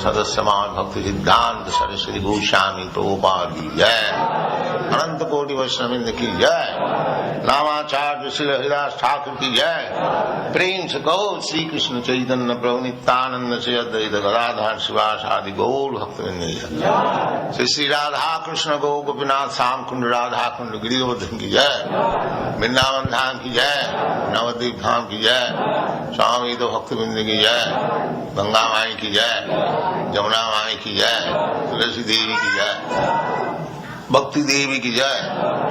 सदस्यमान भक्ति सिद्धांत सरस्वती गोस्वामी प्रभुपाद की जय, अनंत कोटि वैष्णववृंद की जय, नामाचार्य श्री हरिदास ठाकुर की जय, प्रेम से गौर श्री कृष्ण चैतन्य प्रभु नित्यानंद से अद्वैत गदाधर शिवास आदि गौर भक्तवृंद की जय, श्री श्री राधा कृष्ण गौ गोपीनाथ श्याम कुंड राधा कुंड गिरिवर्धन की जय, वृंदावन धाम की जय, नवद्वीप धाम की जय, स्वामी तो भक्तवृंद की जय, गंगा माई की जय, जमुना माई की जय, तुलसी देवी की जय, भक्ति देवी की जय,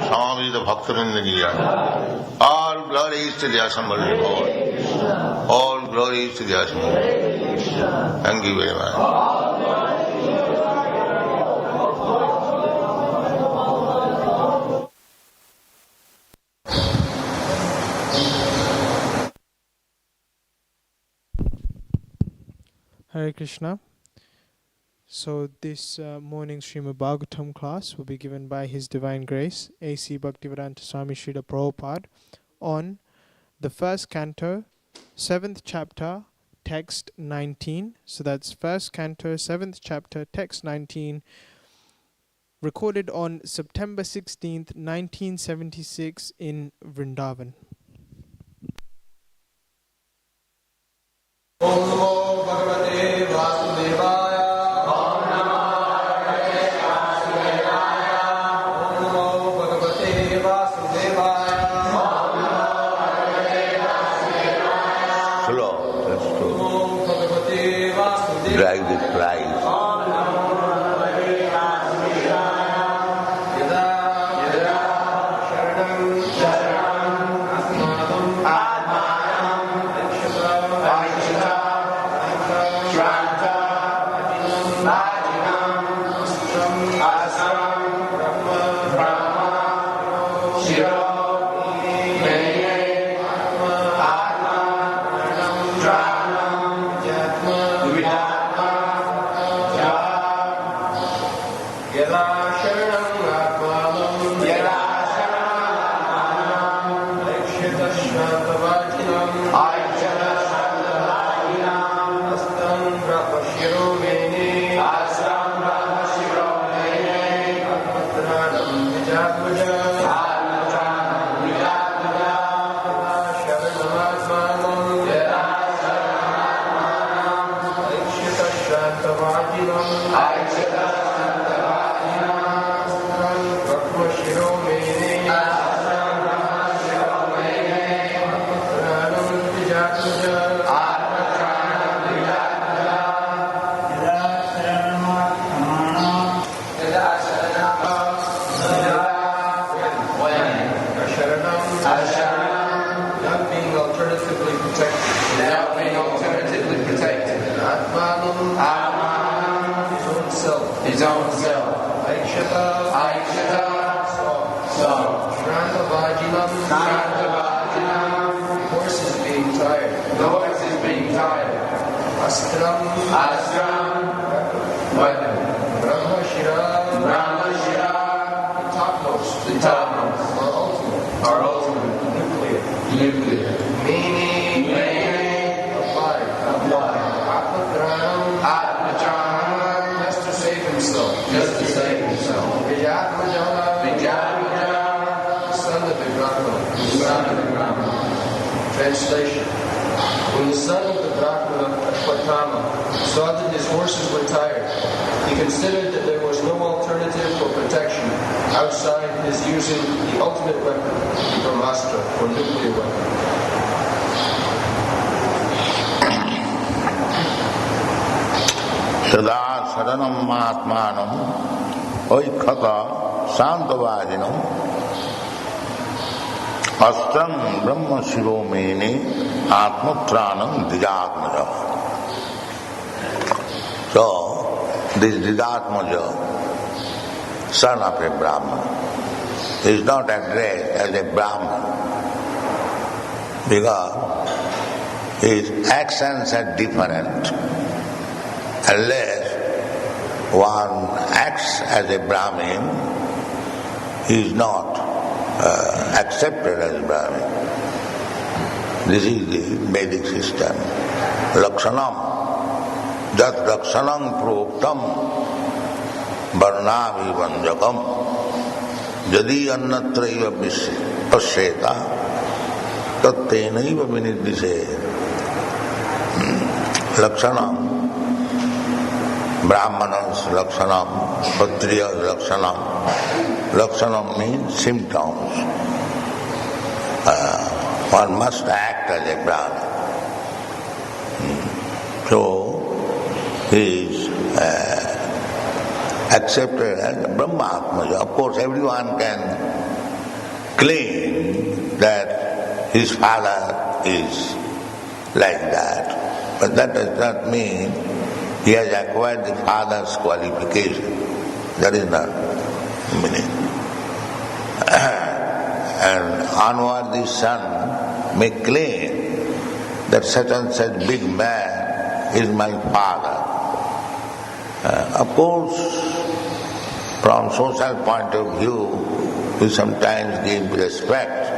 स्वामी तो भक्तवृंद की जय। All glories to the assembled Lord. All glories to the assembled. Thank you very much. Hare Krishna. So this morning's Srimad Bhagavatam class will be given by His Divine Grace, A.C. Bhaktivedanta Swami Srila Prabhupada, on the first canto, 7th chapter, text 19. So that's first canto, 7th chapter, text 19, recorded on September 16th, 1976 in Vrindavan. Om Namo Bhagavate Vasudevaya. Om Namo Bhagavate Vasudevaya. Om Namo Bhagavate Vasudevaya. Om Namo Bhagavate Vasudevaya. Slow, that's true. Om Namo Bhagavate Vasudevaya. Drag the prize. Om Namo Bhagavate Vasudevaya. Yada Yada Sharanam Sharanam Asmadam Atmanam Akshata his own self. Aikshata. So. Shrantavajinam. The horse is being tired. Astram. Weapon. Brahmashira. The topmost. Or ultimate. nuclear. Meaning, apply. Atmajnanam, just to save himself. Vijayatmajnanam, son of the Brahmana. Translation. When the son of the Brahmana, Patama, saw that his horses were tired, he considered that there was no alternative for protection outside his using the ultimate weapon, the Brahmastra, or nuclear weapon. Tada saranam atmanam oikhata santavadinam astram brahma shiromeni atmutranam dijatmaja. So, this Dijatmaja, son of a Brahman, is not addressed as a Brahman because his actions are different. Unless one acts as a Brahmin, he is not accepted as a Brahmin. This is the Vedic system. Lakshanam, jat lakshanam proktam varnavi vanjakam jadi annatraiva pasyeta tattenaiva vinidvise. Lakshanam, Brahmanas lakshanam, Kshatriyas lakshanam. Lakshanam means symptoms. One must act as a Brahman. So, he is accepted as a Brahmatmaja. Of course, everyone can claim that his father is like that. But that does not mean he has acquired the father's qualification. That is not the meaning. And onward the son may claim that such and such big man is my father. Of course, from social point of view, we sometimes give respect,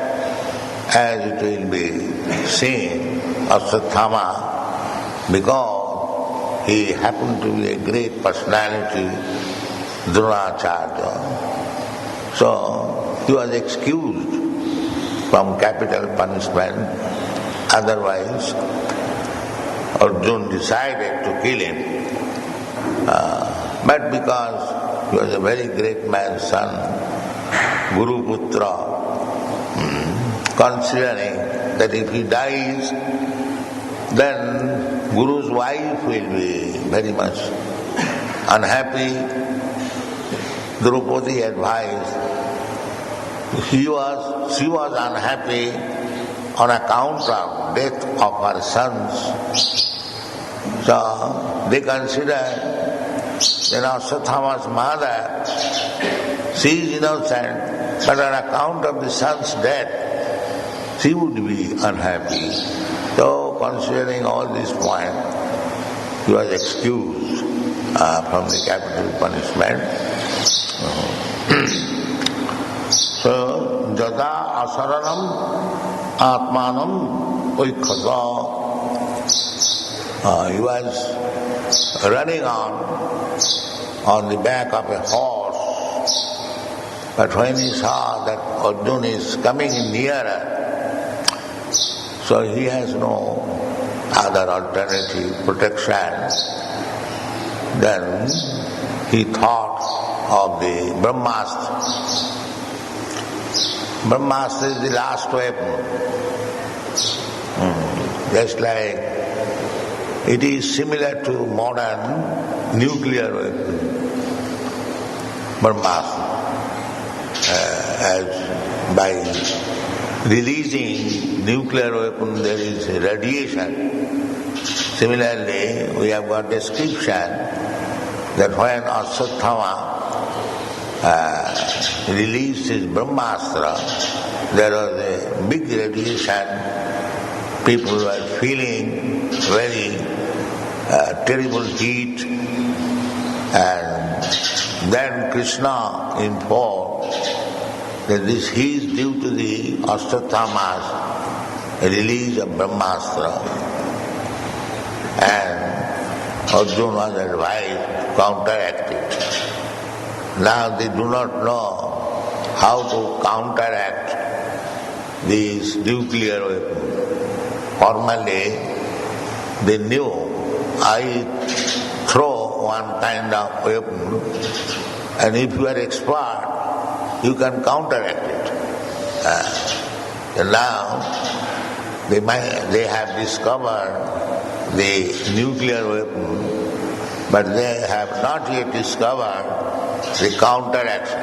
as it will be seen, Ashwatthama, because he happened to be a great personality, Dronacharya. So, he was excused from capital punishment. Otherwise, Arjuna decided to kill him. But because he was a very great man's son, Guru Putra, considering that if he dies, then Guru's wife will be very much unhappy. Draupadi advised. She was unhappy on account of death of her sons. So they considered, Ashwatthama's mother, she is innocent, but on account of the son's death, she would be unhappy. So considering all these points, he was excused from the capital punishment. So, jada asaranam atmanam oikhata. He was running on the back of a horse, but when he saw that Arjuna is coming nearer, so he has no other alternative protection, then he thought of the Brahmastra. Brahmastra is the last weapon. Just like it is similar to modern nuclear weapon. Brahmastra. As by releasing nuclear weapon there is radiation. Similarly, we have got description that when Ashwatthama released his Brahmastra, there was a big radiation. People were feeling very terrible heat, and then Krishna informed that this heat is due to the Ashwatthama's release of Brahmastra, and Arjuna was advised to counteract it. Now they do not know how to counteract these nuclear weapons. Formerly, they knew I throw one kind of weapon, and if you are expert, you can counteract it. And now they have discovered the nuclear weapon, but they have not yet discovered the counteraction.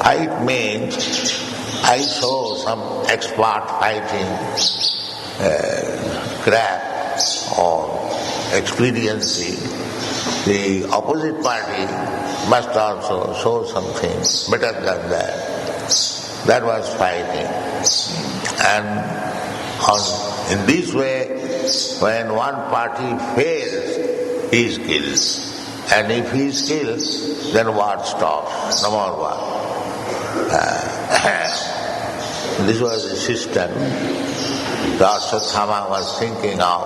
Fight means I saw some expert fighting craft or expediency. The opposite party must also show something better than that. That was fighting. And in this way, when one party fails, he is killed. And if he is killed, then war stops, no more war. This was the system. The Ashwatthama was thinking of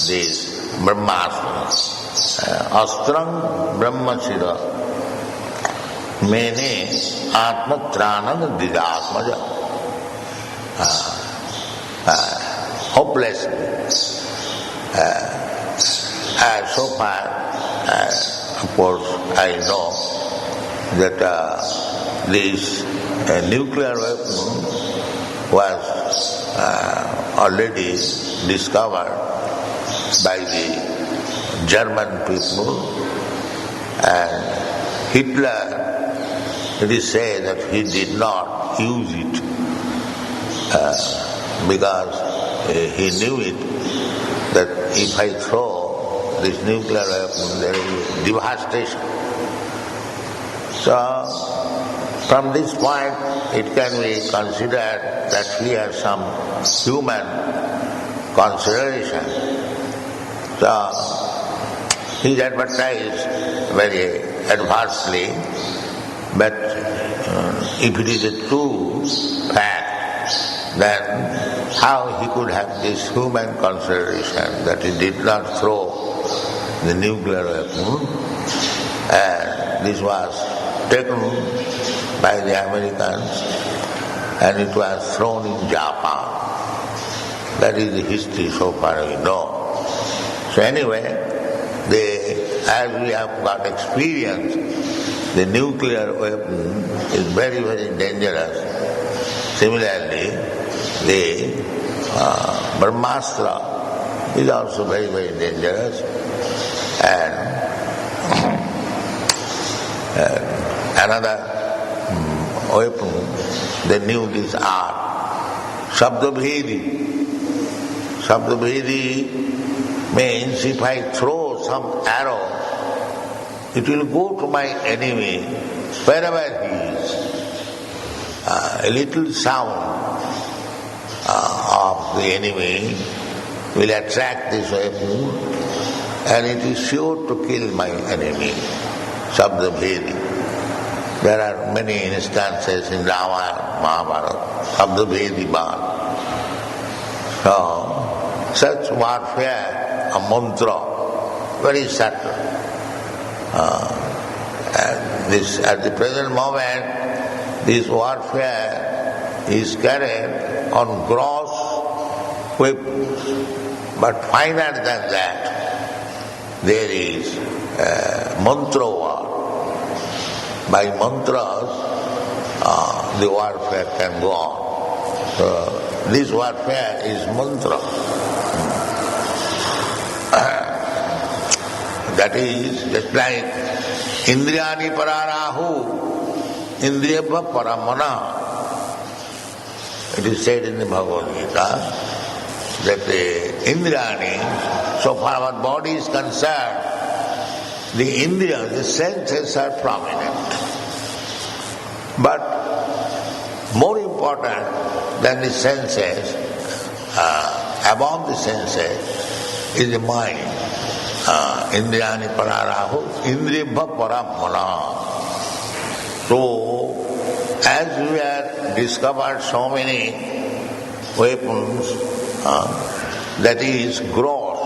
this Brahmastra. Astrang Brahmachira Mene Atmatranam Didasmaja. Hopelessly. So far, of course, I know that this nuclear weapon was already discovered by the German people, and Hitler, it is said that he did not use it because he knew it, that if I throw this nuclear weapon, there will be devastation. So, from this point, it can be considered that he has some human consideration. So, he is advertised very adversely, but if it is a true fact, then how he could have this human consideration that he did not throw the nuclear weapon, and this was taken by the Americans and it was thrown in Japan. That is the history so far we know. So anyway, as we have got experience, the nuclear weapon is very, very dangerous. Similarly, the Brahmastra is also very, very dangerous. And another weapon, they knew this art, Shabdabhedi. Shabdabhedi means if I throw some arrow, it will go to my enemy wherever he is. A little sound of the enemy will attract this weapon, and it is sure to kill my enemy. Shabdabhedi. There are many instances in Ramayana, Mahabharata, Shabdabhedi Ban. So, such warfare, a mantra, very subtle. And this, at the present moment, this warfare is carried on gross weapons. But finer than that, there is mantra war. By mantras, the warfare can go on. So, this warfare is mantra. That is just like Indriyani pararahu, Indriyabha paramana. It is said in the Bhagavad Gita that the Indriyani, so far our body is concerned, the Indriyas, the senses are prominent. But more important than the senses, above the senses, is the mind. Indriyani pararahu, indriyabha paramana. So, as we have discovered so many weapons, that is gross,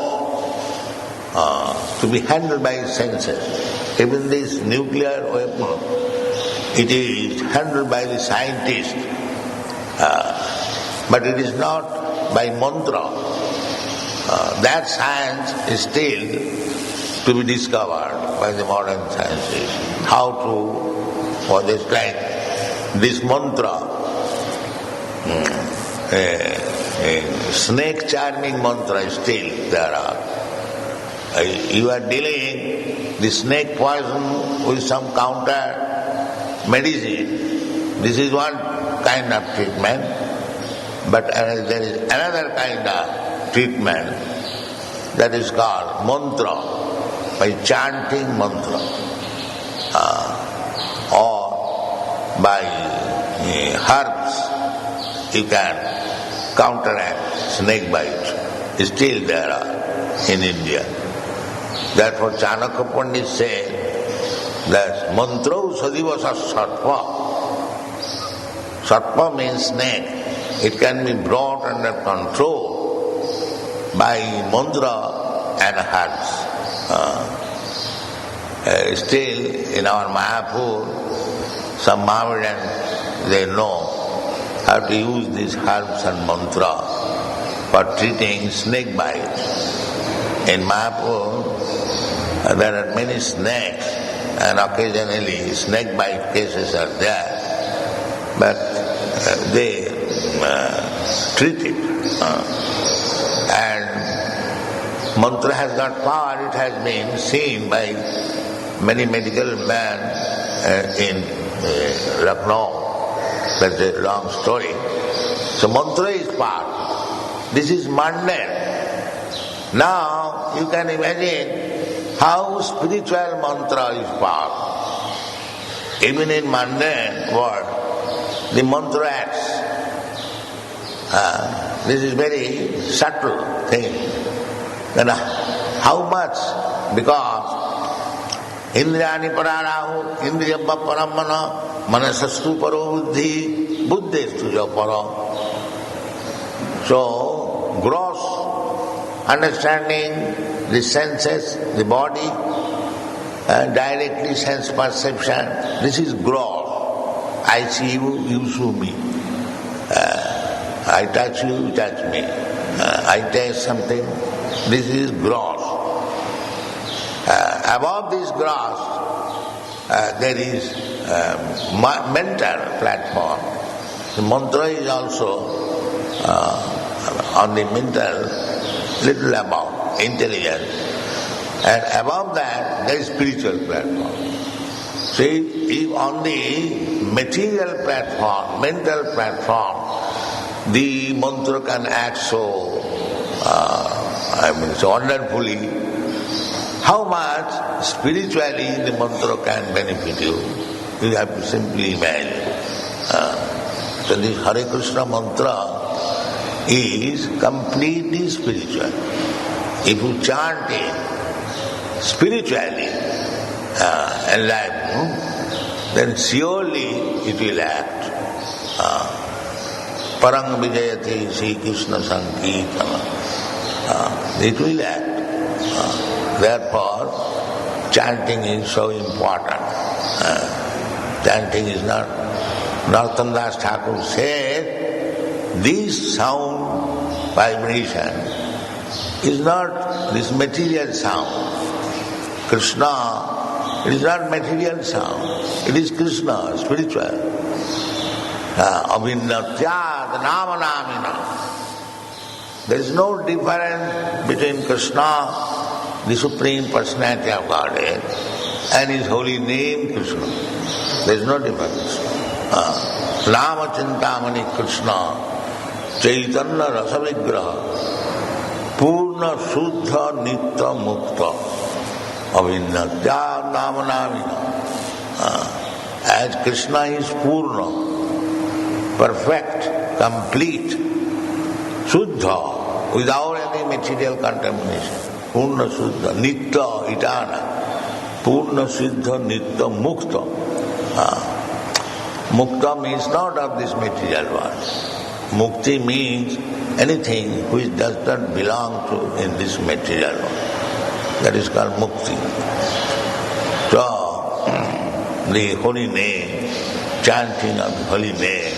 to be handled by senses. Even this nuclear weapon, it is handled by the scientist, but it is not by mantra. That science is still to be discovered by the modern scientists. How to, for this like this mantra, a snake charming mantra still there are. You are dealing the snake poison with some counter medicine. This is one kind of treatment, but there is another kind of treatment that is called mantra, by chanting mantra, or by herbs you can counteract snake bite. Still there are in India. Therefore Chanakya Pandit said that mantra sadivasa sarpa. Sarpa means snake. It can be brought under control by mantra and herbs. Still in our Mayapur, some Mohammedans, they know how to use these herbs and mantra for treating snake bite. In Mayapur, there are many snakes, and occasionally snake bite cases are there, but they treat it. And mantra has got power. It has been seen by many medical men in Lucknow. That's a long story. So mantra is power. This is mundane. Now you can imagine how spiritual mantra is power. Even in mundane world, the mantra acts. This is very subtle thing. Then how much? Because Indriyani pararahu, indriyabba paramana, manasastu paro buddhi, buddhestu ja paro. So, gross understanding the senses, the body, directly sense perception, this is gross. I see you, you see me. I touch you, you touch me. I taste something, this is gross. Above this gross, there is mental platform. The mantra is also on the mental, little above, intelligence. And above that, there is spiritual platform. See, if on the material platform, mental platform, the mantra can act so, so wonderfully, how much spiritually the mantra can benefit you, you have to simply imagine. So this Hare Krishna mantra is completely spiritual. If you chant it spiritually, enlightened, then surely it will act. Parang Vijayati Sri Krishna Sankirtana. It will act. Therefore, chanting is so important. Chanting is not. Narottam Das Thakur said, this sound vibration is not this material sound. Krishna, it is not material sound. It is Krishna, spiritual. Abhinnatyad namanamina. There is no difference between Krishna, the Supreme Personality of Godhead, and His holy name Krishna. There is no difference. Nama Chintamani Krishna, Chaitanya Rasa Vigraha, Purna Shuddha Nitya Mukta, Abhinnatyad namanamina. As Krishna is Purna, perfect, complete, Shuddha, without any material contamination. Purna Shuddha, Nitya, eternal. Purna Siddha, Nitya, Mukta. Mukta means not of this material world. Mukti means anything which does not belong to in this material world. That is called mukti. So, the holy name, chanting of the holy name,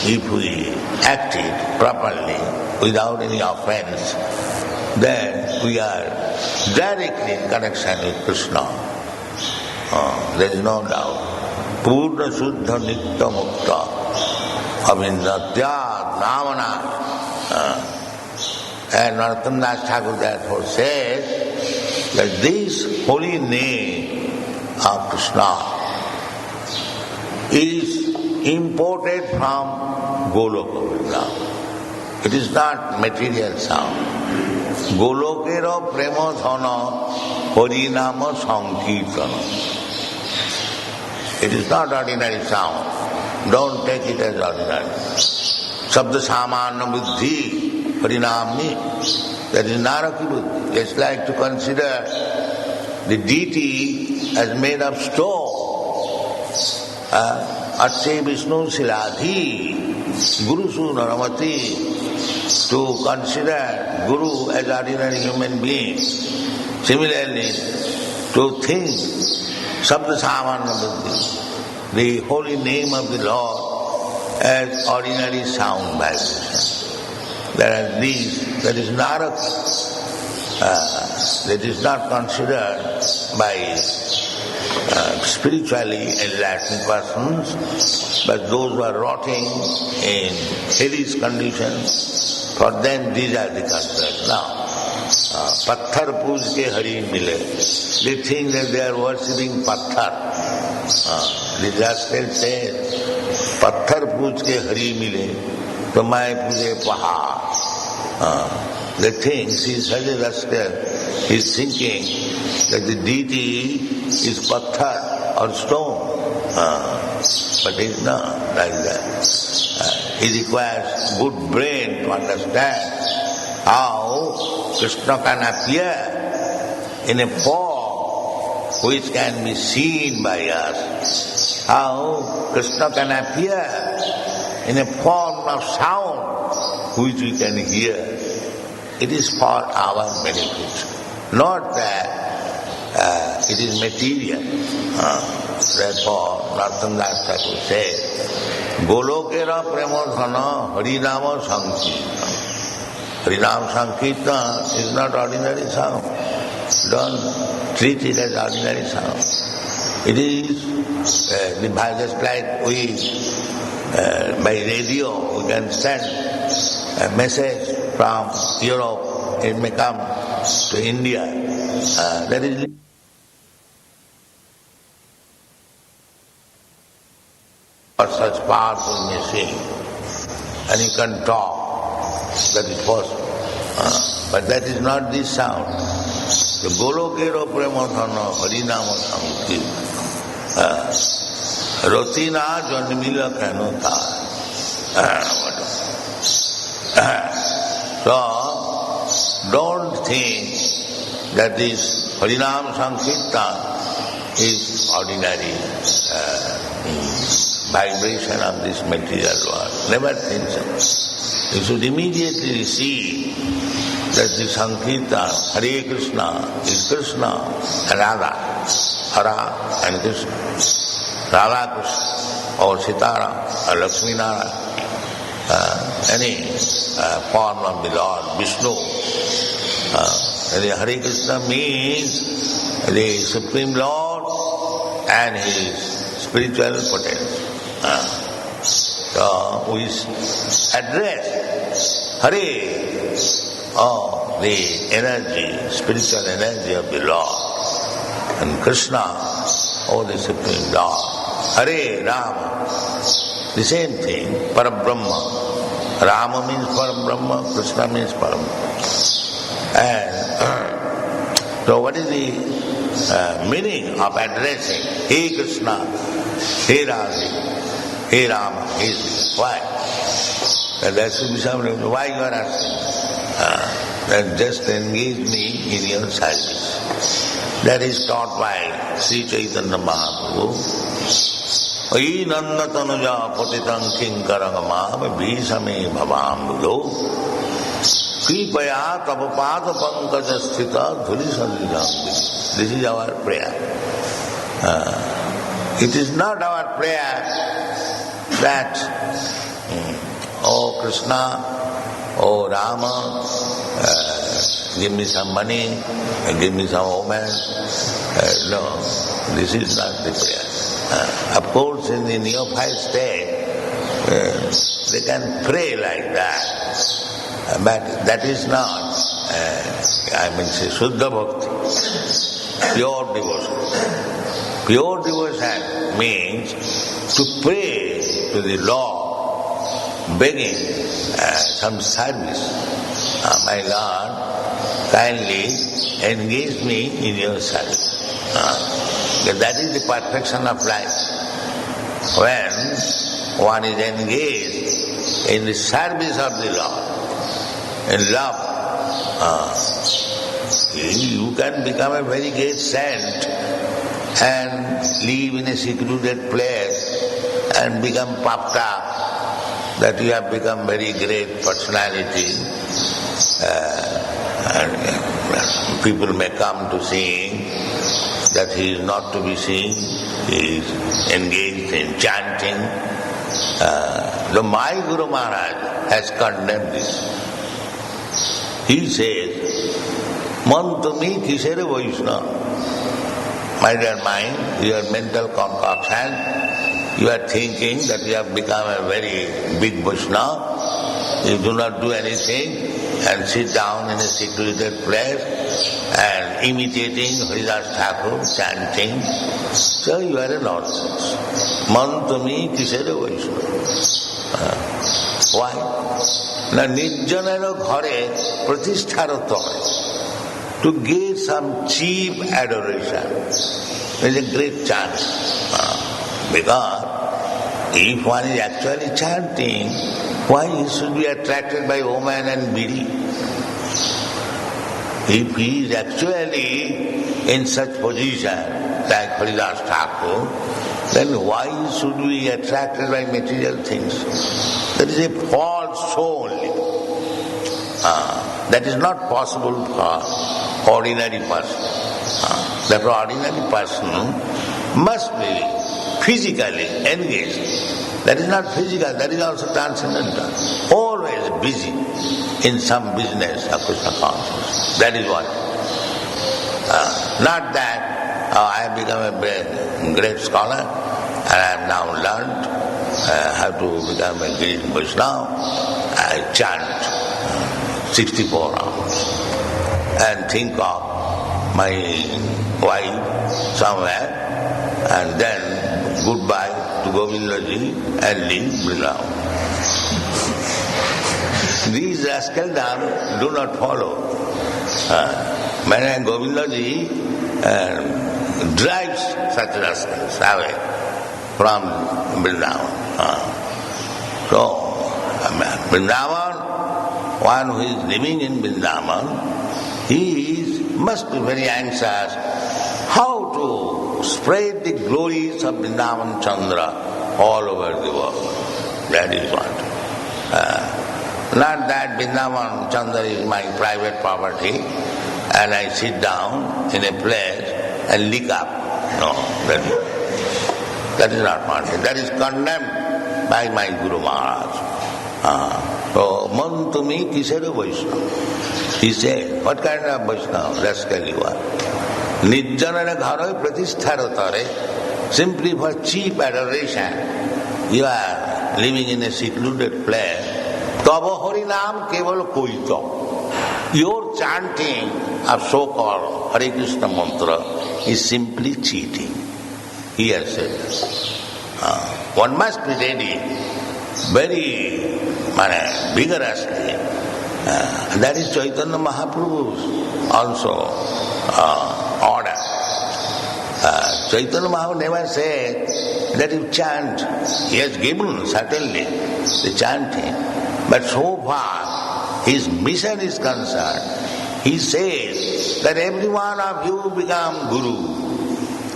if we act it properly, without any offense, then we are directly in connection with Krishna. There is no doubt. Purna Suddha Nitya Mukta Avindatyat Namana. And Narottam Das Thakur therefore says that this holy name of Krishna is imported from Goloka Vrindavan. It is not material sound. Golokera prema dhana harinama sankirtana. It is not ordinary sound. Don't take it as ordinary. Sabda samana buddhi harinamni. That is naraki buddhi. Just like to consider the deity as made of stone. Atse Vishnu Siladhi Guru Su Naramati. To consider Guru as ordinary human being. Similarly, to think Sabda Samana Buddhi, the holy name of the Lord, as ordinary sound vibration. Whereas these, that is Narak, that is not considered by spiritually enlightened persons, but those who are rotting in hellish conditions, for them these are the considered. Now, Patthar Pooj ke Hari Mile. They think that they are worshipping Patthar. The rascal says, Patthar Pooj ke Hari Mile, to mai puje Pahar. They think, he is such a rascal, he is thinking that the deity is Patthar or stone. But it is not like that. It requires good brain to understand how Krishna can appear in a form which can be seen by us. How Krishna can appear in a form of sound which we can hear. It is for our benefit, not that it is material. Therefore, Narottam Das Thakur says, Golokera Premodhana Harinama Sankirtana. Harinam Sankirtana is not ordinary sound. Don't treat it as ordinary sound. It is just like we, by radio, we can send a message from Europe, it may come to India. That is for such powerful machine, and you can talk. That is possible. But that is not this sound. The Golokero Premadhana Harinama Sankirtana. Rotina Janmila Kanota. So, don't think that this Harinam Sankirtana is ordinary vibration of this material world. Never think so. You should immediately see that the Sankirtan, Hare Krishna, is Krishna and Radha. Hara and Krishna. Radha Krishna, or Sitara, or Lakshmi Nara, any form of the Lord, Vishnu. The Hare Krishna means the Supreme Lord and His spiritual potential. So we address Hare, the energy, spiritual energy of the Lord, and Krishna, the Supreme Lord. Hare, Rama, the same thing, Parabrahma. Rama means Parabrahma, Krishna means Parabrahma. And so what is the meaning of addressing Hey Krishna, Hey Radha, Hey Rama, Hey Sita? Why? There should be some reason. Why you are asking? Then just engage me in your service. That is taught by Sri Chaitanya Mahaprabhu. Ai nandatanuja patitam kinkaragama bhisame bhavam Kripaya tapapada pankaja sthita dhuli sanjam. This is our prayer. It is not our prayer that, oh Krishna, oh Rama, give me some money, give me some woman. No, this is not the prayer. Of course, in the neophyte state, they can pray like that. But that is not, say, Shuddha Bhakti, pure devotion. Pure devotion means to pray to the Lord, begging some service. My Lord, kindly engage me in your service. That is the perfection of life. When one is engaged in the service of the Lord, in love, you can become a very great saint and live in a secluded place and become puffed up that you have become very great personality. And people may come to see that he is not to be seen, he is engaged in chanting. The my Guru Maharaj has condemned this. He says, Man tumi kisere Vaishnava. My dear mind, your mental concoction, you are thinking that you have become a very big Vaishnava. You do not do anything and sit down in a secluded place and imitating Haridas Thakur, chanting. So you are a nonsense. Man tumi kisere Vaishnava. Why? Na nirjanera ghare pratisthara tore. To get some cheap adoration is a great chance. Because if one is actually chanting, why he should be attracted by woman and bidi? If he is actually in such position like Haridas Thakur, then why should we be attracted by material things? That is a false soul. That is not possible for ordinary person. Therefore, ordinary person must be physically engaged. That is not physical, that is also transcendental. Always busy in some business of Krishna consciousness. That is what. Not that I have become a great scholar and I have now learned how to become a great Vaishnava. I chant 64 hours and think of my wife somewhere and then goodbye to Govindaji and leave Vrindavan. These rascals do not follow. When Govindaji drives such rascals away from Vrindavan. So, Vrindavan, one who is living in Vrindavan, must be very anxious how to spread the glories of Vrindavan Chandra all over the world. That is what. Not that Vrindavan Chandra is my private property and I sit down in a place and lick up. No, that is not wanted. That is condemned by my Guru Maharaj. So, man tumi kisere Vaishnava. He said, what kind of Vaishnava? Rascal you are. Nijjanara gharoi pratisthara tare. Simply for cheap adoration, you are living in a secluded place. Tava harinam keval koito. Your chanting of so-called Hare Krishna mantra is simply cheating. He has said this. One must be ready very vigorously. That is Chaitanya Mahaprabhu's also order. Chaitanya Mahaprabhu never said that you chant. He has given certainly the chanting, but so far his mission is concerned, he says that every one of you become Guru.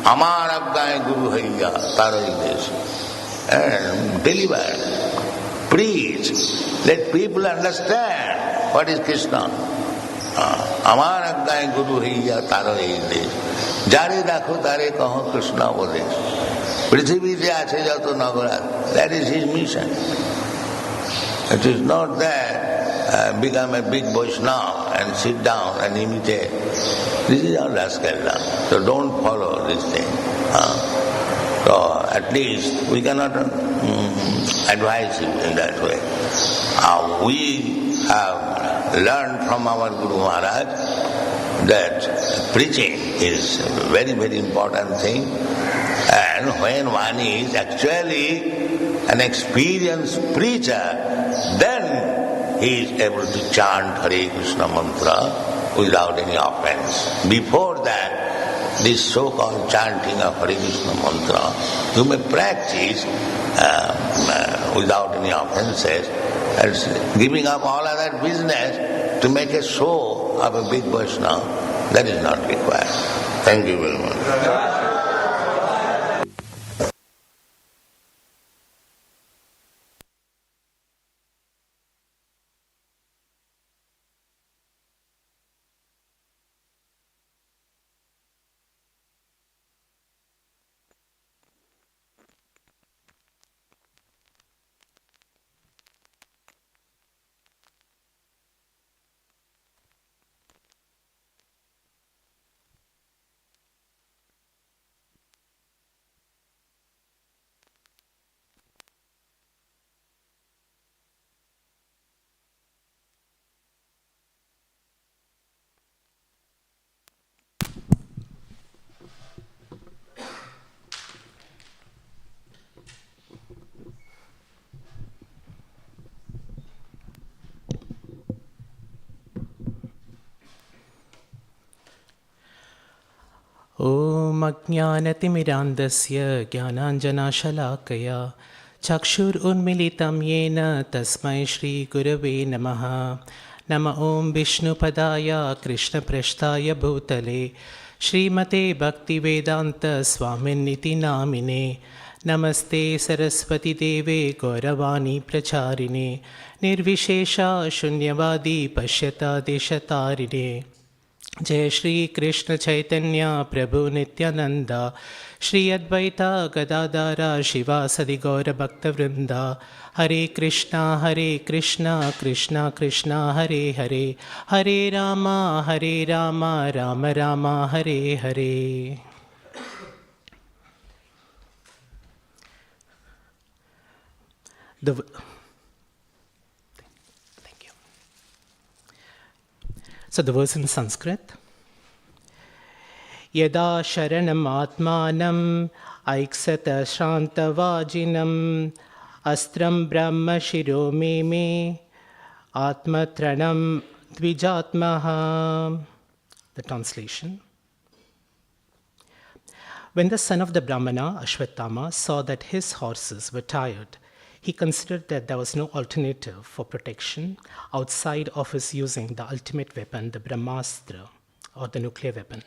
Amar Abgay Guru Haiya Tarai Desh. and deliver, preach, let people understand what is Krishna. আমার আজ্ঞায় গুরু হইয়া তার এই দেশ, যারে দেখো তারে কহ কৃষ্ণ বলে। পৃথিবীতে আছে যত নগরাজ, that is his mission. It is not that become a big Vaishnava and sit down and imitate. This is all rascaldom. So don't follow this thing. So at least we cannot advise you in that way. We have learned from our Guru Maharaj that preaching is a very, very important thing. And when one is actually an experienced preacher, then he is able to chant Hare Krishna mantra without any offense. Before that, this so-called chanting of Hare Krishna mantra, you may practice without any offenses, and giving up all other business to make a show of a big Vaishnava, that is not required. Thank you very much. ॐ अज्ञानतिमिरान्धस्य ज्ञानाञ्जनाशलाकया चक्षुरुन्मिलितं येन तस्मै श्रीगुरवे नमः। नम ॐ विष्णुपदाय कृष्णपृष्ठाय भूतले श्रीमते भक्तिवेदान्तस्वामिन्निति नामिने। नमस्ते सरस्वतीदेवे गौरवाणी प्रचारिणे निर्विशेषा शून्यवादी पश्यता देशतारिणे। जय श्री कृष्ण चैतन्य प्रभु नित्यानंद श्री अद्वैता गदाधर शिवासदि गौर भक्तवृंदा। हरे कृष्णा कृष्णा कृष्णा हरे हरे, हरे Ram Ram Ram Hare Hare. So the verse in Sanskrit. Yada sharanam atmanam aiksata shantavajinam astram brahma shiro me atmatranam dvijatmaha. The translation. When the son of the Brahmana, Ashwatthama, saw that his horses were tired, he considered that there was no alternative for protection outside of his using the ultimate weapon, the Brahmastra, or the nuclear weapon.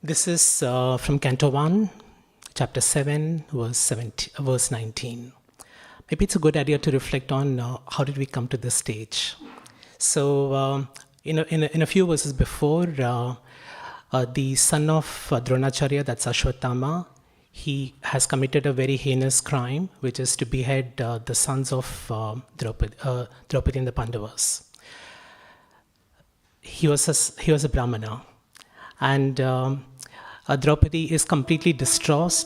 This is from Canto 1, Chapter 7, verse 19. Maybe it's a good idea to reflect on how did we come to this stage. So in a few verses before, the son of Dronacharya, that's Ashwatthama, he has committed a very heinous crime, which is to behead the sons of Draupadi and the Pandavas. He was a Brahmana, and Draupadi is completely distraught.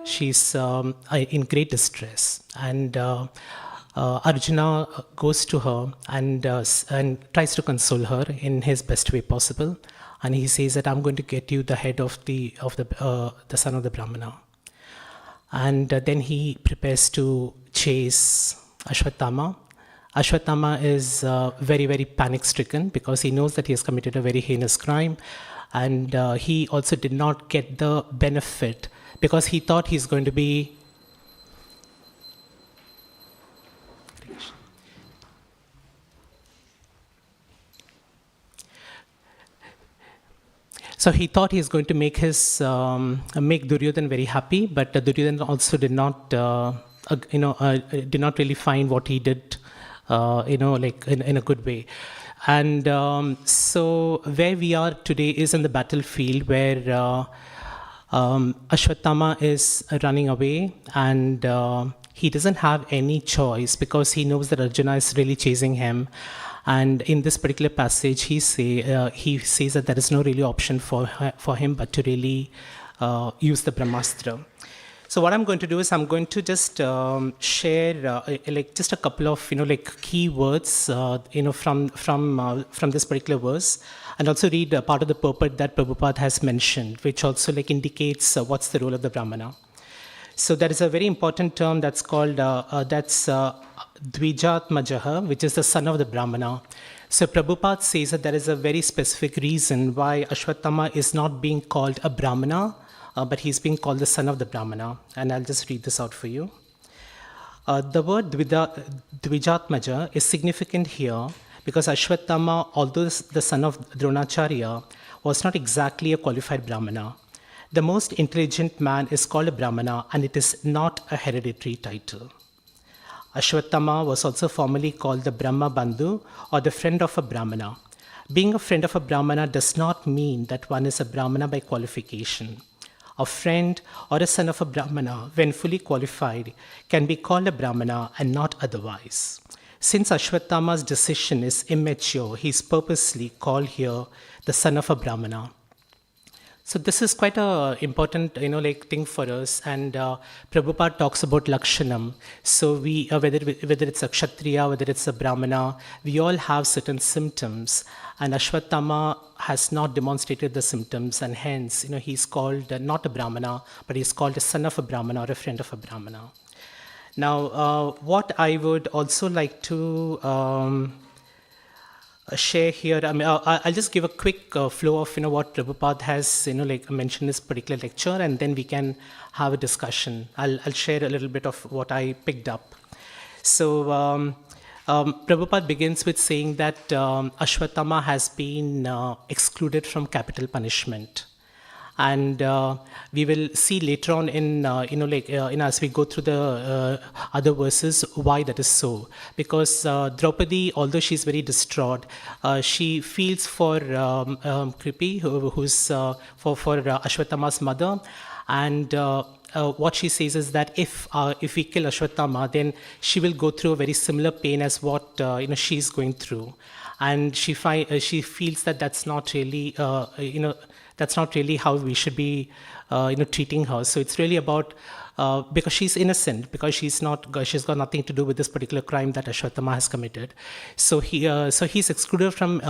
She's in great distress, and Arjuna goes to her and tries to console her in his best way possible. And he says that I'm going to get you the head of the son of the Brahmana. And then he prepares to chase Ashwatthama. Ashwatthama is very, very panic-stricken because he knows that he has committed a very heinous crime, and he also did not get the benefit because he thought he's going to be So he thought he was going to make Duryodhan very happy, but Duryodhan also did not, did not really find what he did, in a good way. And so where we are today is in the battlefield where Ashwatthama is running away, and he doesn't have any choice because he knows that Arjuna is really chasing him. And in this particular passage, he says that there is no really option for him but to really use the Brahmastra. So what I'm going to do is I'm going to just share just a couple of key words from this particular verse, and also read a part of the purport that Prabhupada has mentioned, which also indicates what's the role of the Brahmana. So there is a very important term that's called Dvijatmajaha, which is the son of the Brahmana. So Prabhupada says that there is a very specific reason why Ashwatthama is not being called a Brahmana, but he's being called the son of the Brahmana. And I'll just read this out for you. The word Dvijatmaja is significant here because Ashwatthama, although the son of Dronacharya, was not exactly a qualified Brahmana. The most intelligent man is called a Brahmana, and it is not a hereditary title. Ashwatthama was also formally called the Brahma Bandhu, or the friend of a Brahmana. Being a friend of a Brahmana does not mean that one is a Brahmana by qualification. A friend or a son of a Brahmana, when fully qualified, can be called a Brahmana and not otherwise. Since Ashwatthama's decision is immature, he is purposely called here the son of a Brahmana. So this is quite a important, thing for us. And Prabhupada talks about Lakshanam. So we, whether it's a Kshatriya, whether it's a Brahmana, we all have certain symptoms. And Ashwatthama has not demonstrated the symptoms, and hence, he's called not a Brahmana, but he's called a son of a Brahmana or a friend of a Brahmana. Now, what I would also like to share here, I'll just give a quick flow of what Prabhupada has mentioned in this particular lecture, and then we can have a discussion. I'll share a little bit of what I picked up. So Prabhupada begins with saying that Ashwatthama has been excluded from capital punishment. And we will see later on as we go through the other verses why that is so. Because Draupadi, although she's very distraught, she feels for Kripi, who's for Ashwatthama's mother, and what she says is that if we kill Ashwatthama, then she will go through a very similar pain as what she's going through, and she feels that that's not really that's not really how we should be treating her. So it's really about because she's innocent, because she's got nothing to do with this particular crime that Ashwatthama has committed. So he's excluded from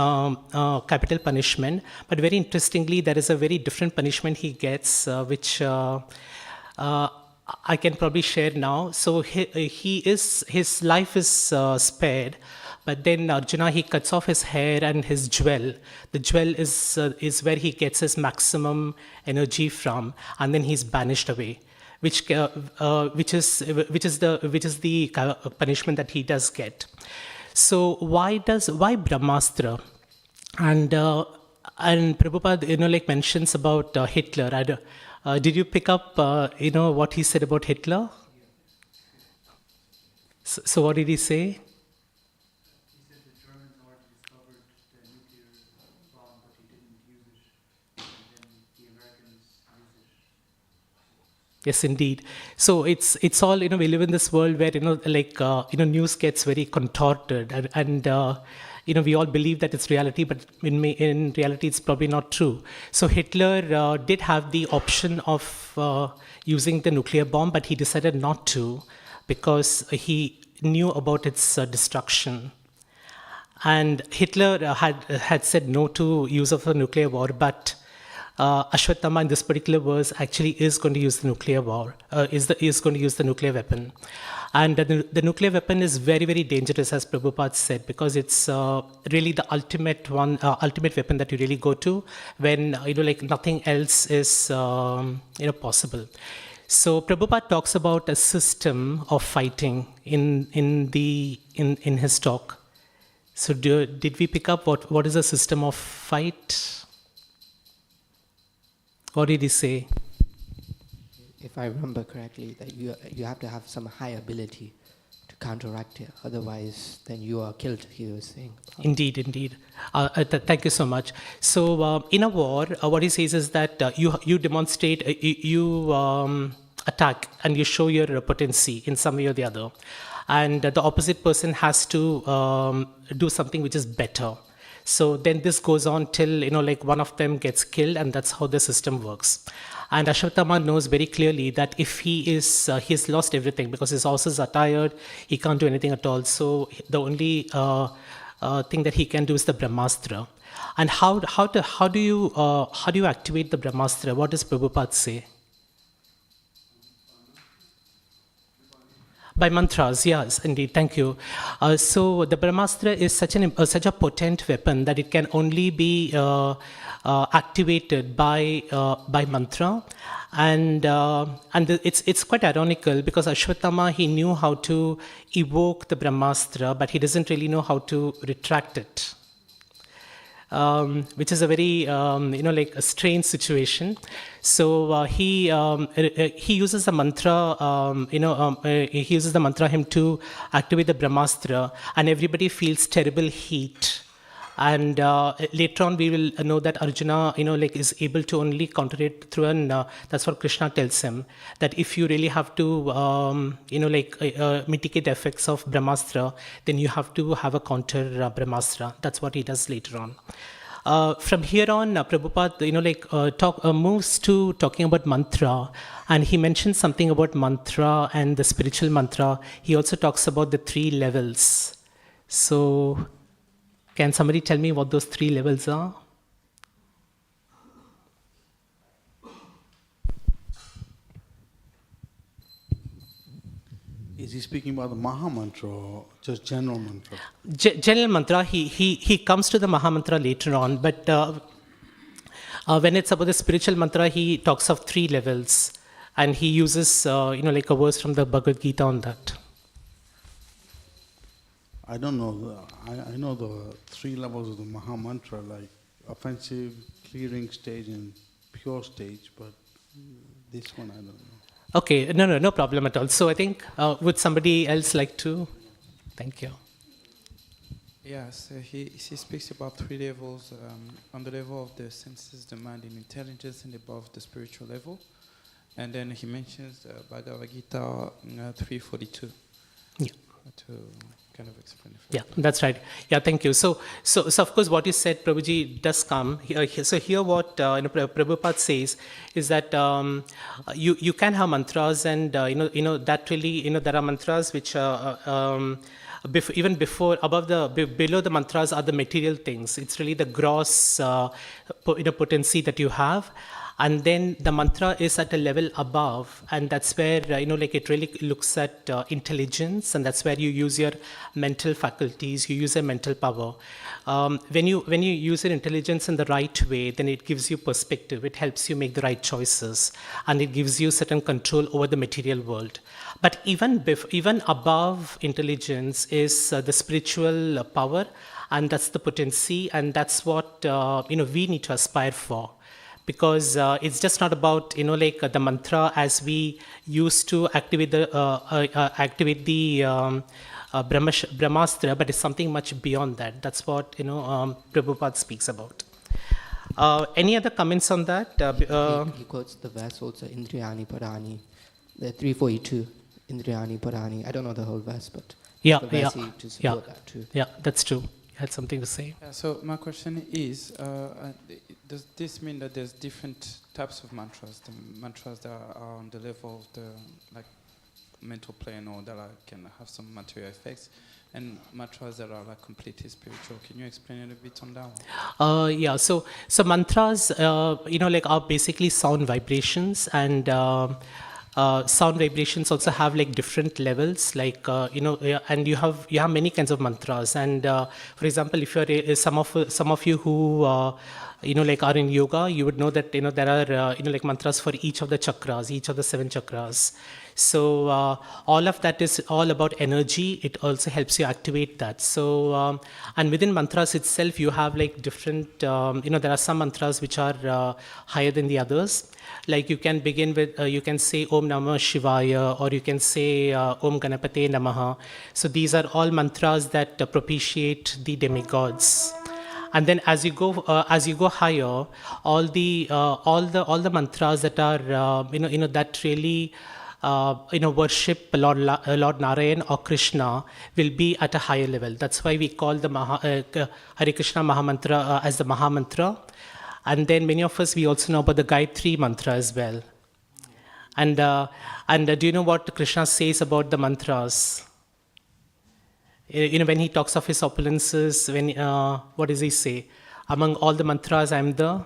capital punishment. But very interestingly, there is a very different punishment he gets, which I can probably share now. So his life is spared. But then Arjuna, he cuts off his hair and his jewel. The jewel is where he gets his maximum energy from, and then he's banished away, which is the punishment that he does get. So why Brahmastra? And Prabhupada mentions about Hitler. Did you pick up what he said about Hitler? So what did he say? Yes, indeed. So it's all we live in this world where news gets very contorted, and we all believe that it's reality, but in reality it's probably not true. So Hitler did have the option of using the nuclear bomb, but he decided not to because he knew about its destruction. And Hitler had said no to use of a nuclear war, but Ashwatthama in this particular verse actually is going to use the nuclear war, is going to use the nuclear weapon. And the nuclear weapon is very, very dangerous, as Prabhupada said, because it's really the ultimate weapon that you really go to when nothing else is possible. So Prabhupada talks about a system of fighting in his talk. So did we pick up what is a system of fight? What did he say? If I remember correctly, that you have to have some high ability to counteract it. Otherwise, then you are killed, he was saying. Indeed, indeed. Thank you so much. So, in a war, what he says is that you demonstrate, you attack, and you show your potency in some way or the other. And the opposite person has to do something which is better. So then this goes on till, like one of them gets killed, and that's how the system works. And Ashwatthama knows very clearly that if he has lost everything because his horses are tired, he can't do anything at all. So the only thing that he can do is the Brahmastra. And how do you activate the Brahmastra? What does Prabhupada say? By mantras, yes, indeed. Thank you. So the Brahmastra is such a potent weapon that it can only be activated by mantra, and it's quite ironical because Ashwatthama, he knew how to evoke the Brahmastra, but he doesn't really know how to retract it. Which is a very like a strange situation. So he uses the mantra he uses the mantra hymn to activate the Brahmastra, and everybody feels terrible heat. And later on we will know that Arjuna is able to only counter it through that's what Krishna tells him, that if you really have to mitigate the effects of Brahmastra, then you have to have a counter Brahmastra. That's what he does later on. From here on, Prabhupada moves to talking about mantra, and he mentions something about mantra and the spiritual mantra. He also talks about the 3 levels. So can somebody tell me what those 3 levels are? Is he speaking about the Maha Mantra or just general mantra? General mantra, he comes to the Maha Mantra later on, but when it's about the spiritual mantra, he talks of 3 levels, and he uses like a verse from the Bhagavad Gita on that. I don't know. I know the 3 levels of the Maha Mantra, like offensive, clearing stage, and pure stage, but this one I don't know. Okay, no problem at all. So I think, would somebody else like to? Thank you. Yeah, so he speaks about 3 levels, on the level of the senses, the mind, and intelligence, and above the spiritual level. And then he mentions Bhagavad Gita 3:42. Yeah. To kind of explain it. Yeah, that's right. Yeah, thank you. So of course, what you said, Prabhuji, does come. So here, what Prabhupada says is that you can have mantras, and that really there are mantras which even before, below the mantras are the material things. It's really the gross potency that you have. And then the mantra is at a level above, and that's where it really looks at intelligence, and that's where you use your mental faculties, you use your mental power. When you use your intelligence in the right way, then it gives you perspective. It helps you make the right choices, and it gives you certain control over the material world. But even above intelligence is the spiritual power, and that's the potency, and that's what we need to aspire for. Because it's just not about the mantra as we used to activate the Brahmastra, but it's something much beyond that. That's what Prabhupada speaks about. Any other comments on that? He quotes the verse also, Indriyani Parani, the 342, Indriyani Parani. I don't know the whole verse, but the verse to support that too. Yeah, that's true. You had something to say? So my question is, does this mean that there's different types of mantras? The mantras that are on the level of the mental plane, or that can have some material effects, and mantras that are completely spiritual? Can you explain a little bit on that one? Yeah. So mantras, are basically sound vibrations, and sound vibrations also have different levels, and you have many kinds of mantras. And for example, if you're some of you who like are in yoga, you would know that there are like mantras for each of the chakras, each of the 7 chakras. So all of that is all about energy. It also helps you activate that. So and within mantras itself, you have like different. There are some mantras which are higher than the others. Like you can begin with, you can say Om Namah Shivaya, or you can say Om Ganapate Namaha. So these are all mantras that propitiate the demigods. And then as you go higher, all the mantras that are that really worship Lord Narayan or Krishna will be at a higher level. That's why we call the Hare Krishna Mahamantra as the Mahamantra. And then many of us, we also know about the Gayatri mantra as well. And do you know what Krishna says about the mantras? When he talks of his opulences, what does he say? Among all the mantras, I'm the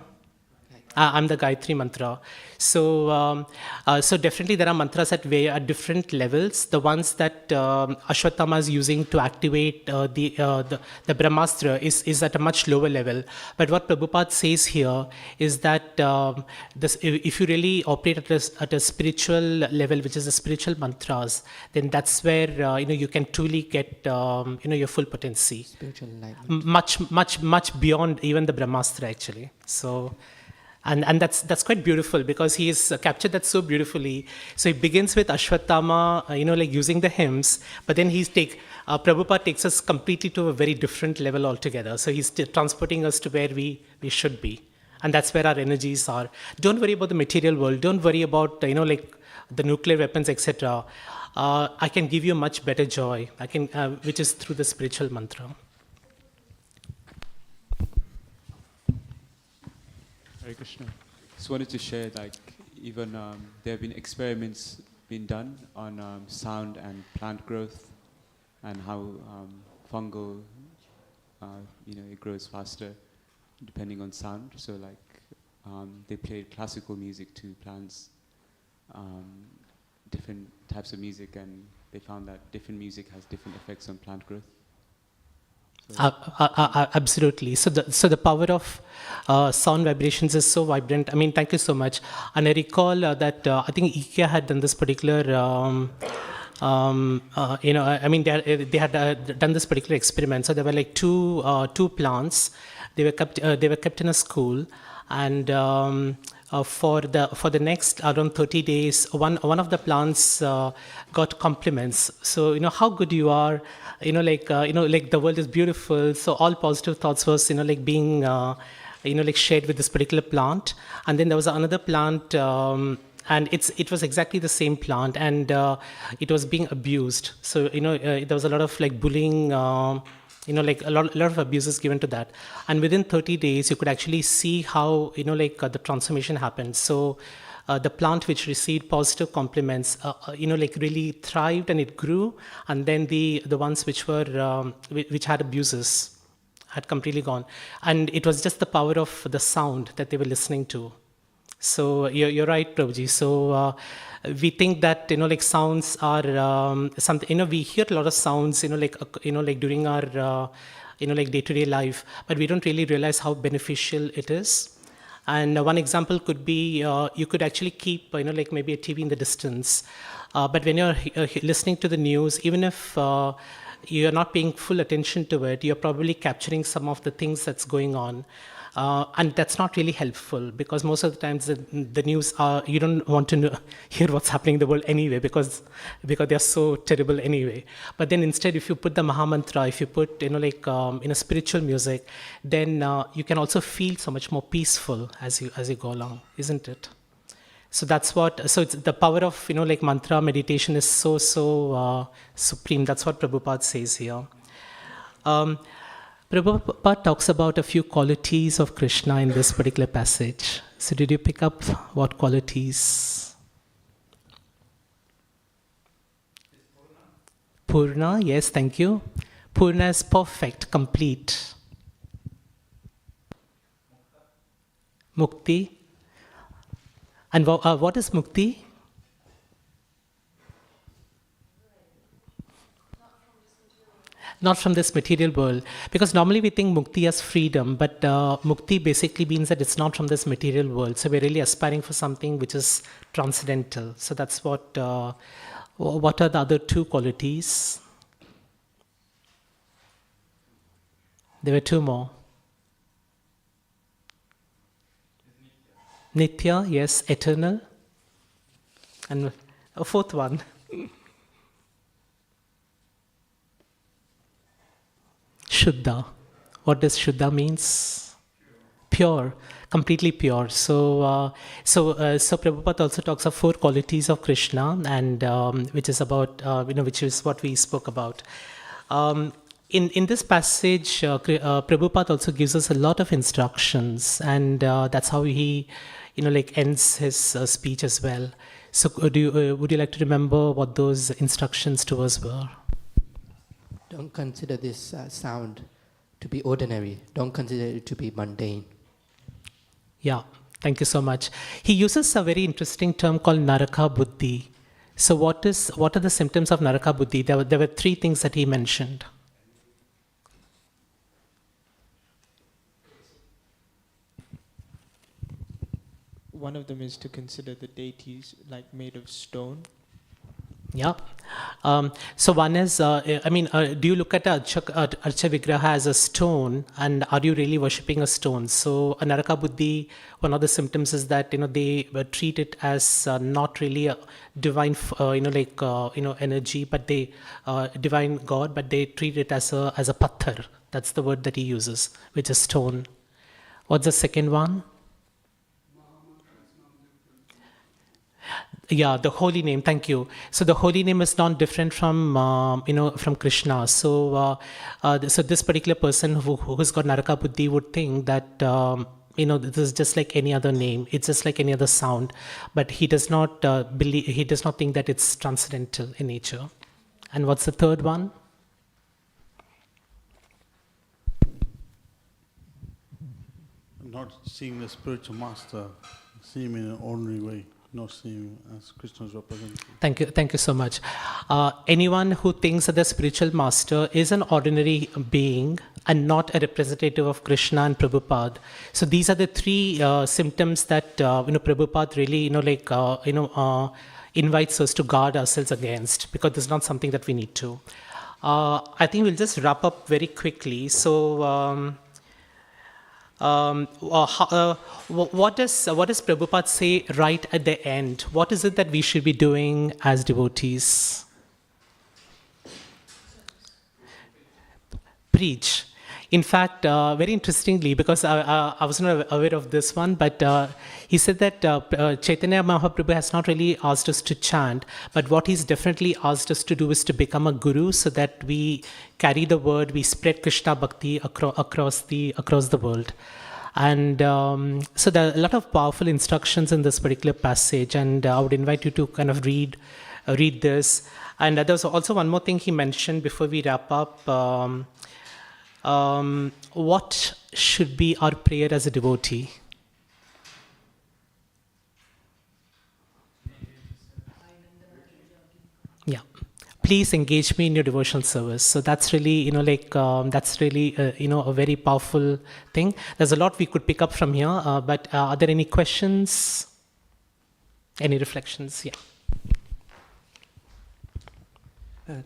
Gayatri mantra. So definitely there are mantras at different levels. The ones that Ashwatthama is using to activate the Brahmastra is at a much lower level. But what Prabhupada says here is that if you really operate at a spiritual level, which is the spiritual mantras, then that's where you can truly get your full potency. Spiritual enlightenment. Much beyond even the Brahmastra actually. So. And that's quite beautiful because he has captured that so beautifully. So he begins with Ashwatthama, like using the hymns, but then Prabhupada takes us completely to a very different level altogether. So he's transporting us to where we should be. And that's where our energies are. Don't worry about the material world. Don't worry about, like the nuclear weapons, etc. I can give you a much better joy, which is through the spiritual mantra. Hare Krishna. Just wanted to share, even there have been experiments being done on sound and plant growth, and how fungal, it grows faster depending on sound. So, they played classical music to plants, different types of music, and they found that different music has different effects on plant growth. Absolutely. So the power of sound vibrations is so vibrant. I mean, thank you so much. And I recall that I think IKEA had done this particular. They had done this particular experiment. So there were like two plants. They were kept in a school, and for the next around 30 days, one of the plants got compliments. So how good you are. Like the world is beautiful. So all positive thoughts was, being, shared with this particular plant. And then there was another plant, and it was exactly the same plant, and it was being abused. So, there was a lot of bullying, a lot of abuses given to that. And within 30 days, you could actually see how, the transformation happened. So, the plant which received positive compliments, really thrived and it grew, and then the ones which were which had abuses had completely gone, and it was just the power of the sound that they were listening to. So you're right, Prabhuji. So we think that sounds are something. We hear a lot of sounds, during our day-to-day life, but we don't really realize how beneficial it is. And one example could be you could actually keep, maybe a TV in the distance. But when you're listening to the news, even if you're not paying full attention to it, you're probably capturing some of the things that's going on. And that's not really helpful, because most of the times the news you don't want to hear what's happening in the world anyway, because they're so terrible anyway. But then instead, if you put the Mahamantra, if you put in a spiritual music, then you can also feel so much more peaceful as you go along, isn't it? So that's what. So it's the power of mantra meditation is so supreme. That's what Prabhupada says here. Prabhupada talks about a few qualities of Krishna in this particular passage. So did you pick up what qualities? Purna, yes, thank you. Purna is perfect, complete. Mukti. And what is mukti? Not from this material world. Because normally we think mukti as freedom, but mukti basically means that it's not from this material world. So we're really aspiring for something which is transcendental. So that's what are the other two qualities? There were two more. Nitya, yes, eternal. And a fourth one. Shuddha. What does Shuddha means? Pure, completely pure. So Prabhupada also talks of 4 qualities of Krishna, and which is about which is what we spoke about. In this passage, Prabhupada also gives us a lot of instructions, and that's how he, ends his speech as well. So, would you like to remember what those instructions to us were? Don't consider this sound to be ordinary. Don't consider it to be mundane. Yeah, thank you so much. He uses a very interesting term called Naraka Buddhi. So, what are the symptoms of Naraka Buddhi? There were 3 things that he mentioned. One of them is to consider the deities like made of stone. Yeah. So one is, do you look at Archa Vigraha as a stone, and are you really worshipping a stone? So Naraka Buddhi, one of the symptoms is that they treat it as not really a divine, energy, but they divine God, but they treat it as a patthar. That's the word that he uses, which is stone. What's the second one? Yeah, the holy name. Thank you. So the holy name is not different from from Krishna. So so this particular person who's got Naraka Buddhi would think that this is just like any other name. It's just like any other sound, but he does not believe. He does not think that it's transcendental in nature. And what's the third one? Not seeing the spiritual master, see him in an ordinary way. Not seeing as Krishna's representative. Thank you so much. Anyone who thinks that the spiritual master is an ordinary being and not a representative of Krishna and Prabhupada. So these are the 3 symptoms that Prabhupada really invites us to guard ourselves against, because this is not something that we need to. I think we'll just wrap up very quickly. So. What does Prabhupada say right at the end? What is it that we should be doing as devotees? Preach. In fact, very interestingly, because I was not aware of this one, but he said that Chaitanya Mahaprabhu has not really asked us to chant, but what he's definitely asked us to do is to become a guru, so that we carry the word, we spread Krishna Bhakti across the world. And so there are a lot of powerful instructions in this particular passage, and I would invite you to kind of read this. And there's also one more thing he mentioned before we wrap up. What should be our prayer as a devotee? Yeah. Please engage me in your devotional service. So that's really, a very powerful thing. There's a lot we could pick up from here, but are there any questions? Any reflections? Yeah.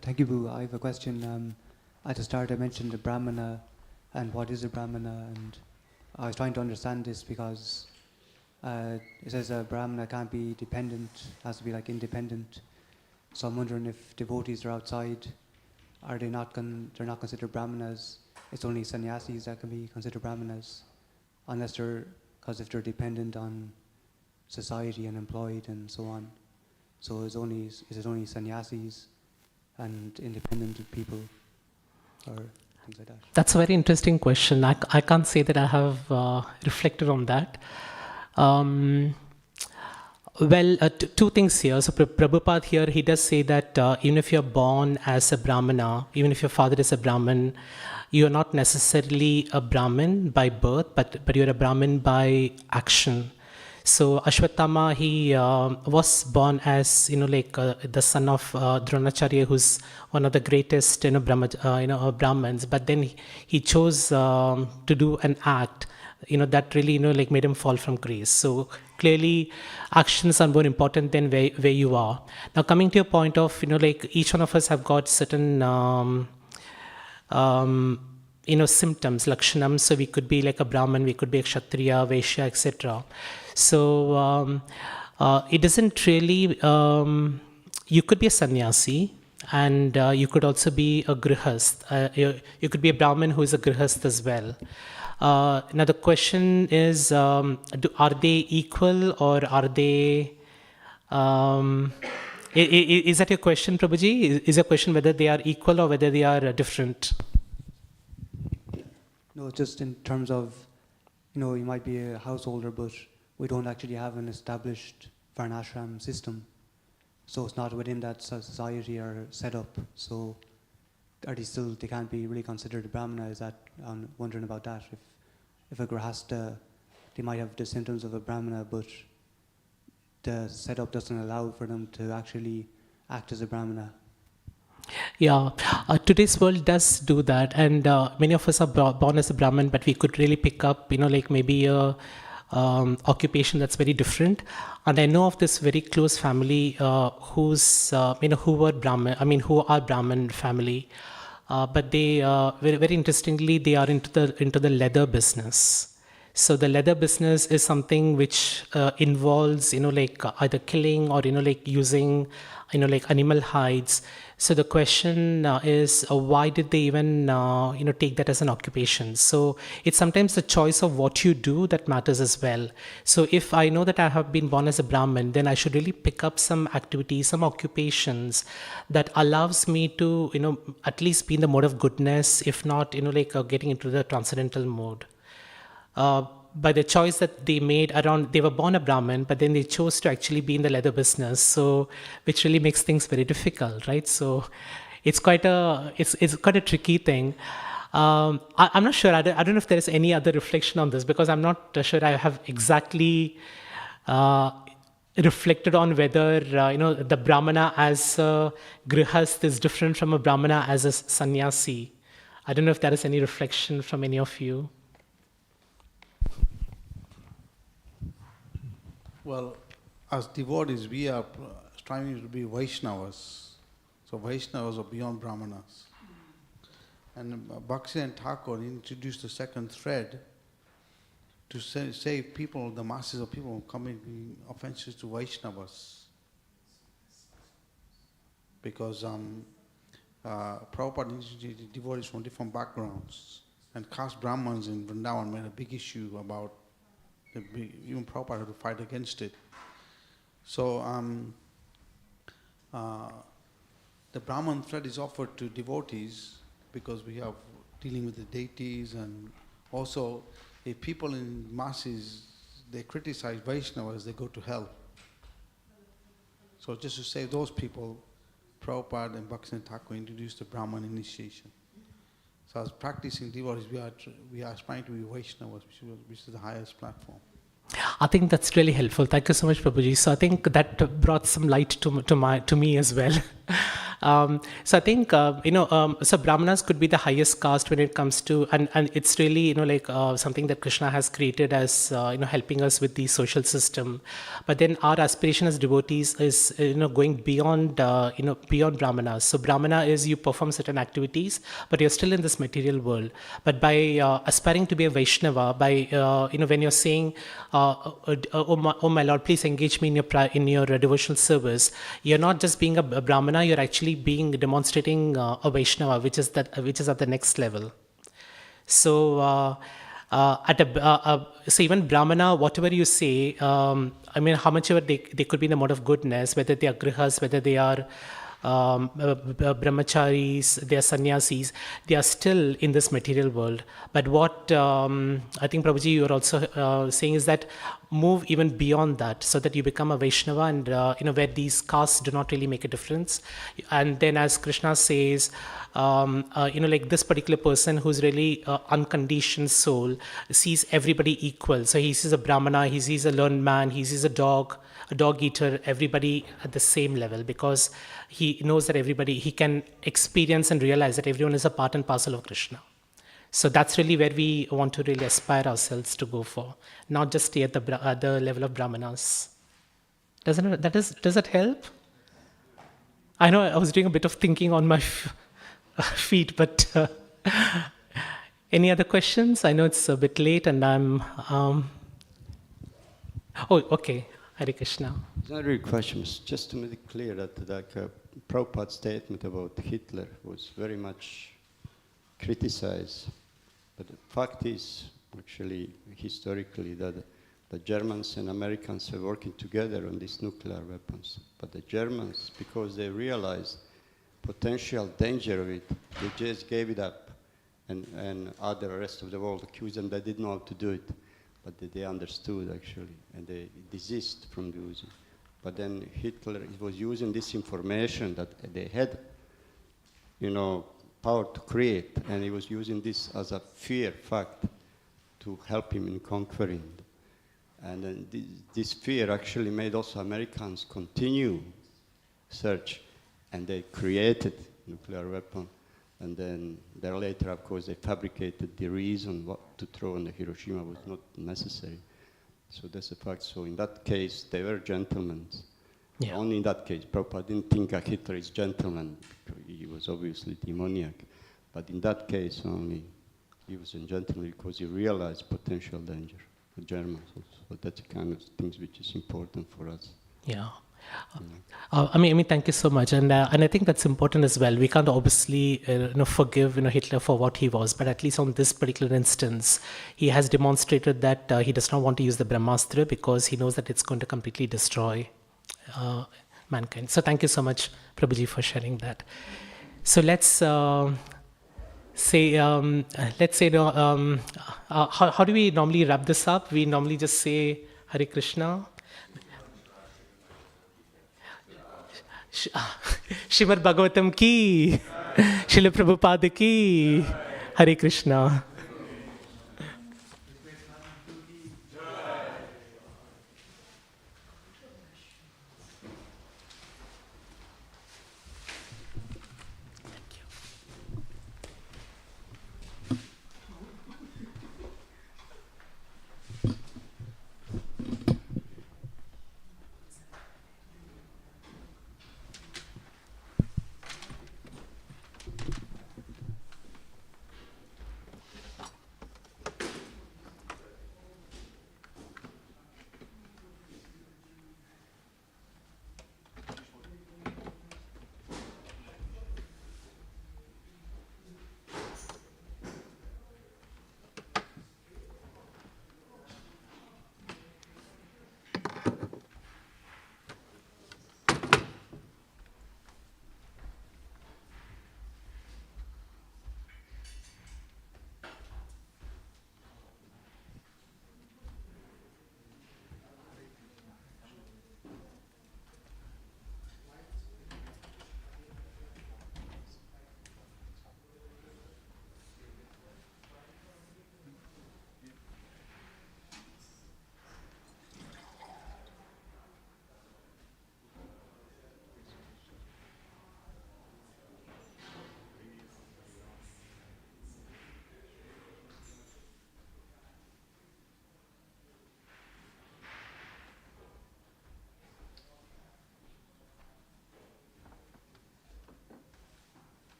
Thank you, Boo. I have a question. At the start, I mentioned the Brahmana and what is a Brahmana, and I was trying to understand this because it says a Brahmana can't be dependent, has to be like independent. So I'm wondering if devotees are outside, are they not they're not considered Brahmanas? It's only sannyasis that can be considered Brahmanas, because if they're dependent on society and employed and so on. So is it only sannyasis and independent people, or things like that? That's a very interesting question. I can't say that I have reflected on that. Well, 2 things here. So Prabhupada here, he does say that even if you're born as a Brahmana, even if your father is a Brahmin, you're not necessarily a Brahmin by birth, but you're a Brahmin by action. So Ashwatthama, he was born as the son of Dronacharya, who's one of the greatest Brahmins. But then he chose to do an act that really made him fall from grace. So clearly actions are more important than where you are. Now coming to your point of each one of us have got certain symptoms, lakshanam. So we could be like a Brahman, we could be a Kshatriya, Vaishya, etc. So it doesn't really, you could be a sannyasi, and you could also be a grihast. You could be a Brahmin who is a grihast as well. Now the question is, are they equal, or are they... is that your question, Prabhuji? Is your question whether they are equal or whether they are different? No, just in terms of, you might be a householder, but we don't actually have an established varnashram system. So it's not within that society or setup. So are they can't be really considered a Brahmana? Is that, I'm wondering about that. If a grihasta, they might have the symptoms of a Brahmana, but the setup doesn't allow for them to actually act as a Brahmana. Yeah, today's world does do that, and many of us are born as a Brahmin, but we could really pick up, maybe a occupation that's very different. And I know of this very close family who's, who are Brahmin family, but they very, very interestingly, they are into the leather business. So the leather business is something which involves, either killing or, using, animal hides. So the question is, why did they even, take that as an occupation? So it's sometimes the choice of what you do that matters as well. So if I know that I have been born as a Brahmin, then I should really pick up some activities, some occupations that allows me to, at least be in the mode of goodness, if not, getting into the transcendental mode. By the choice that they made they were born a Brahmin, but then they chose to actually be in the leather business. So, which really makes things very difficult, right? So, it's quite a tricky thing. I'm not sure. I don't know if there is any other reflection on this, because I'm not sure I have exactly reflected on whether the Brahmana as a grihast is different from a Brahmana as a sannyasi. I don't know if there is any reflection from any of you. Well, as devotees, we are striving to be Vaishnavas. So Vaishnavas are beyond Brahmanas. And Bhaktivedanta Thakur introduced the second thread to save people, the masses of people, committing offenses to Vaishnavas. Because Prabhupada introduced devotees from different backgrounds. And caste Brahmins in Vrindavan made a big issue about even Prabhupada had to fight against it. So the Brahman thread is offered to devotees because we have dealing with the deities, and also if people in masses, they criticize Vaishnavas, they go to hell. So just to save those people, Prabhupada and Bhaktivedanta Thakur introduced the Brahman initiation. So as practicing devotees, we are aspiring to be Vaishnavas, which is the highest platform. I think that's really helpful. Thank you so much, Prabhuji. So I think that brought some light to me as well. So I think so Brahmanas could be the highest caste when it comes to, and it's really something that Krishna has created as helping us with the social system. But then our aspiration as devotees is going beyond beyond Brahmanas. So Brahmana is you perform certain activities, but you're still in this material world. But by aspiring to be a Vaishnava, by when you're saying, oh my Lord, please engage me in your devotional service, you're not just being a Brahmana, you're actually demonstrating a Vaishnava, which is at the next level. So so even Brahmana, whatever you say, how much ever they could be in the mode of goodness, whether they are grihas, whether they are brahmacharis, they are sannyasis, they are still in this material world. But what I think, Prabhuji, you are also saying is that move even beyond that so that you become a Vaishnava and, where these castes do not really make a difference. And then as Krishna says, like this particular person who's really unconditioned soul sees everybody equal. So he sees a Brahmana, he sees a learned man, he sees a dog eater, everybody at the same level, because he knows that he can experience and realize that everyone is a part and parcel of Krishna. So that's really where we want to really aspire ourselves to go for, not just stay at the level of Brahmanas. Does that help? I know I was doing a bit of thinking on my feet, but any other questions? I know it's a bit late and I'm... Oh, okay. Hare Krishna. It's not really a question, it's just to make it clear that Prabhupada's statement about Hitler was very much criticized. But the fact is, actually, historically, that the Germans and Americans were working together on these nuclear weapons. But the Germans, because they realized potential danger of it, they just gave it up. And other rest of the world accused them they didn't know how to do it. But they understood, actually, and they desist from using. But then Hitler was using this information that they had, power to create, and he was using this as a fear fact to help him in conquering. And then this fear actually made also Americans continue search, and they created nuclear weapon. And then there later, of course, they fabricated the reason what to throw on the Hiroshima was not necessary. So that's a fact. So in that case, they were gentlemen. Yeah. Only in that case. Prabhupada didn't think Hitler is gentleman. He was obviously demoniac. But in that case, only he was a gentleman because he realized potential danger for Germans also. So that's the kind of things which is important for us. Yeah. I mean, thank you so much, and I think that's important as well. We can't obviously, forgive Hitler for what he was, but at least on this particular instance, he has demonstrated that he does not want to use the Brahmastra because he knows that it's going to completely destroy mankind. So thank you so much, Prabhuji, for sharing that. So let's say, how do we normally wrap this up? We normally just say Hare Krishna. Shrimad Bhagavatam ki, Srila Prabhupada ki, Hare Krishna.